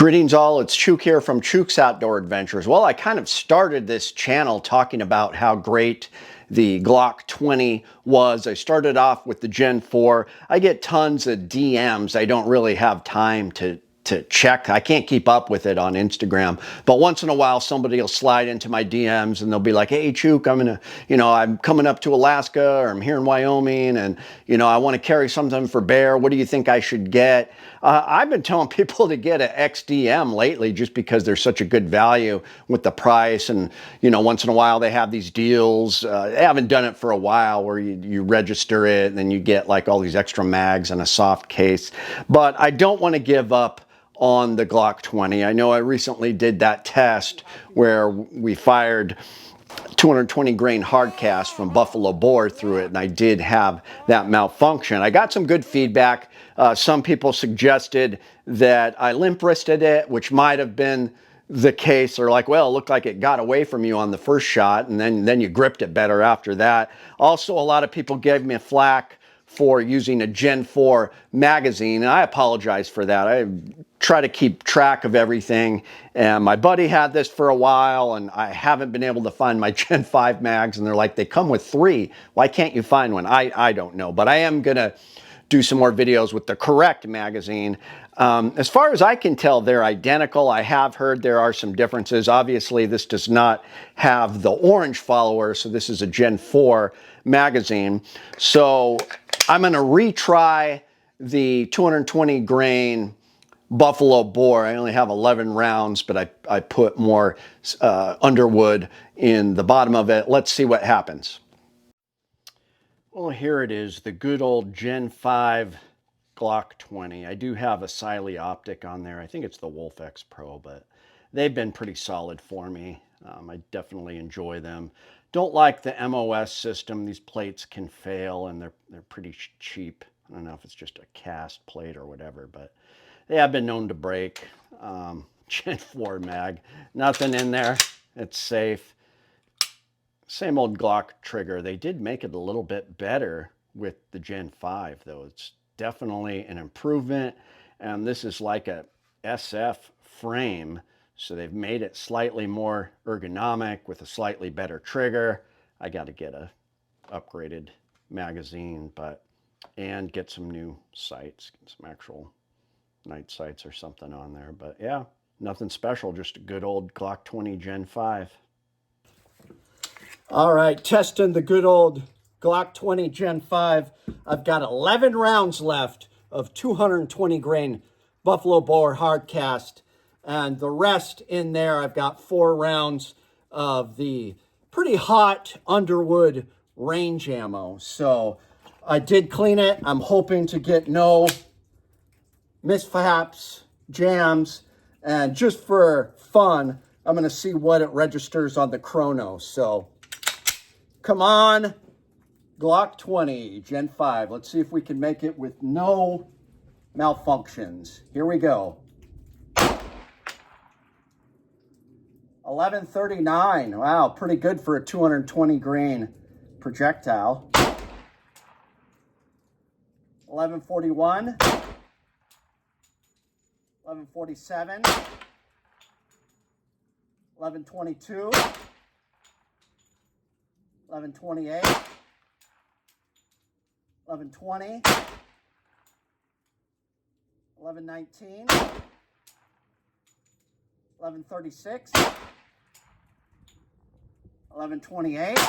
Greetings all, it's Chuke here from Chuke's Outdoor Adventures. Well, I kind of started this channel talking about how great the Glock 20 was. I started off with the Gen 4. I get tons of DMs. I don't really have time to check. I can't keep up with it on Instagram, but once in a while somebody will slide into my DMs and they'll be like, hey Chuke, I'm coming up to Alaska, or I'm here in Wyoming, and I want to carry something for bear. What do you think I should get? I've been telling people to get an XDM lately just because they're such a good value with the price, and once in a while they have these deals. I haven't done it for a while where you register it and then you get like all these extra mags and a soft case, but I don't want to give up on the Glock 20. I know I recently did that test where we fired 220 grain hard cast from buffalo bore through it, and I did have that malfunction. I got some good feedback. Some people suggested that I limp wristed it, which might have been the case. They're like, well, it looked like it got away from you on the first shot, and then you gripped it better after that. Also, a lot of people gave me a flack for using a Gen 4 magazine, and I apologize for that. I try to keep track of everything, and my buddy had this for a while, and I haven't been able to find my Gen 5 mags, and they're like, they come with 3. Why can't you find one? I don't know, but I am gonna do some more videos with the correct magazine. As far as I can tell, they're identical. I have heard there are some differences. Obviously, this does not have the orange follower, so this is a Gen 4 magazine. So I'm going to retry the 220 grain buffalo bore. I only have 11 rounds, but I put more underwood in the bottom of it. Let's see what happens. Well, here it is, the good old Gen 5 Glock 20. I do have a Siley optic on there. I think it's the Wolf X Pro, but they've been pretty solid for me. I definitely enjoy them. Don't like the MOS system. These plates can fail, and they're pretty cheap. I don't know if it's just a cast plate or whatever, but they have been known to break. Gen 4 mag, nothing in there. It's safe. Same old Glock trigger. They did make it a little bit better with the Gen 5, though. It's definitely an improvement, and this is like a SF frame, so they've made it slightly more ergonomic with a slightly better trigger. I got to get a upgraded magazine, and get some new sights, get some actual night sights or something on there. But yeah, nothing special, just a good old Glock 20 Gen 5. All right, testing the good old Glock 20 Gen 5. I've got 11 rounds left of 220 grain buffalo bore hard cast, and the rest in there, I've got 4 rounds of the pretty hot Underwood range ammo. So I did clean it. I'm hoping to get no mishaps, jams, and just for fun, I'm going to see what it registers on the chrono. So come on, Glock 20 Gen 5. Let's see if we can make it with no malfunctions. Here we go. 1139. Wow, pretty good for a 220 grain projectile. 1141. 1147. 1122. 1128. 1120. 1119. 1136. 1128.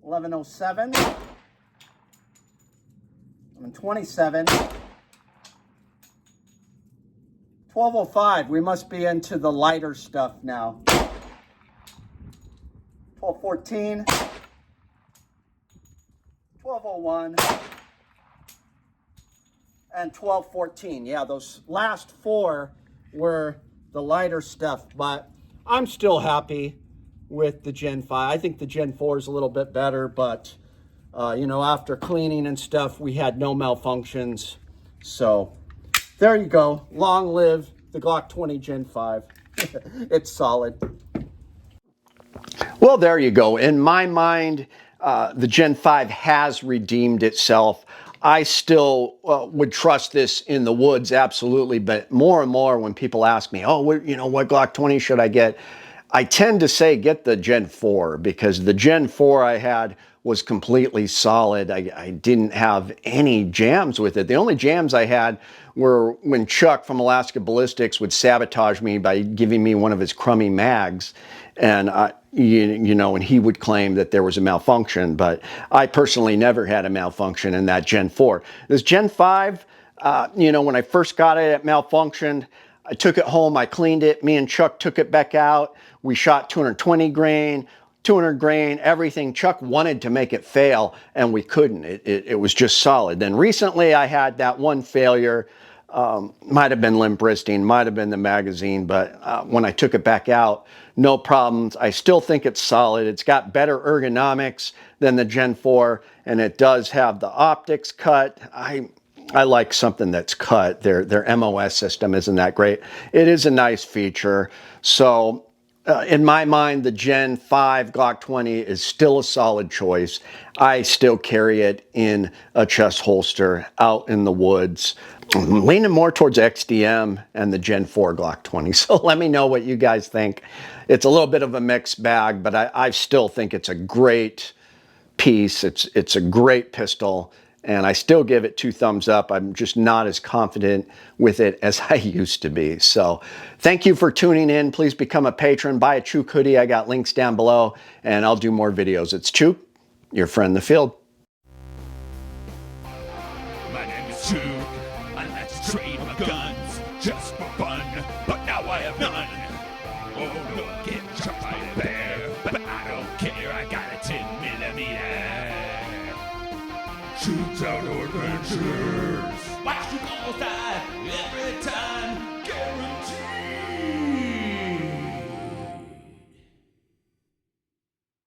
1107. 1127. 1205. We must be into the lighter stuff now. 1214. 1201. And 1214. Yeah, those last 4 were the lighter stuff, but I'm still happy with the Gen 5. I think the Gen 4 is a little bit better, but after cleaning and stuff, we had no malfunctions. So there you go. Long live the Glock 20 Gen 5. It's solid. Well, there you go. In my mind, the Gen 5 has redeemed itself. I still would trust this in the woods, absolutely. But more and more when people ask me, oh, what Glock 20 should I get? I tend to say get the Gen 4, because the Gen 4 I had was completely solid. I didn't have any jams with it. The only jams I had were when Chuck from Alaska Ballistics would sabotage me by giving me one of his crummy mags. And and he would claim that there was a malfunction, but I personally never had a malfunction in that Gen 4. This Gen 5, when I first got it, it malfunctioned. I took it home, I cleaned it, me and Chuck took it back out. We shot 220 grain, 200 grain, everything. Chuck wanted to make it fail, and we couldn't. It was just solid. Then recently I had that one failure. Might have been limb bursting, might have been the magazine, but when I took it back out, no problems. I still think it's solid. It's got better ergonomics than the Gen 4, and it does have the optics cut. I like something that's cut. Their MOS system isn't that great. It is a nice feature. So in my mind, the Gen 5 Glock 20 is still a solid choice. I still carry it in a chest holster out in the woods. I'm leaning more towards XDM and the Gen 4 Glock 20. So let me know what you guys think. It's a little bit of a mixed bag, but I still think it's a great piece. It's a great pistol, and I still give it 2 thumbs up. I'm just not as confident with it as I used to be. So thank you for tuning in. Please become a patron. Buy a Chuke hoodie. I got links down below, and I'll do more videos. It's Chuke, your friend in the field. My name is Chuke. I like to trade my guns just for fun, but now I have none. Oh, no, get shot by a bear, but I don't care. I got a 10mm. Chuke's Outdoor Adventures. Watch you go outside.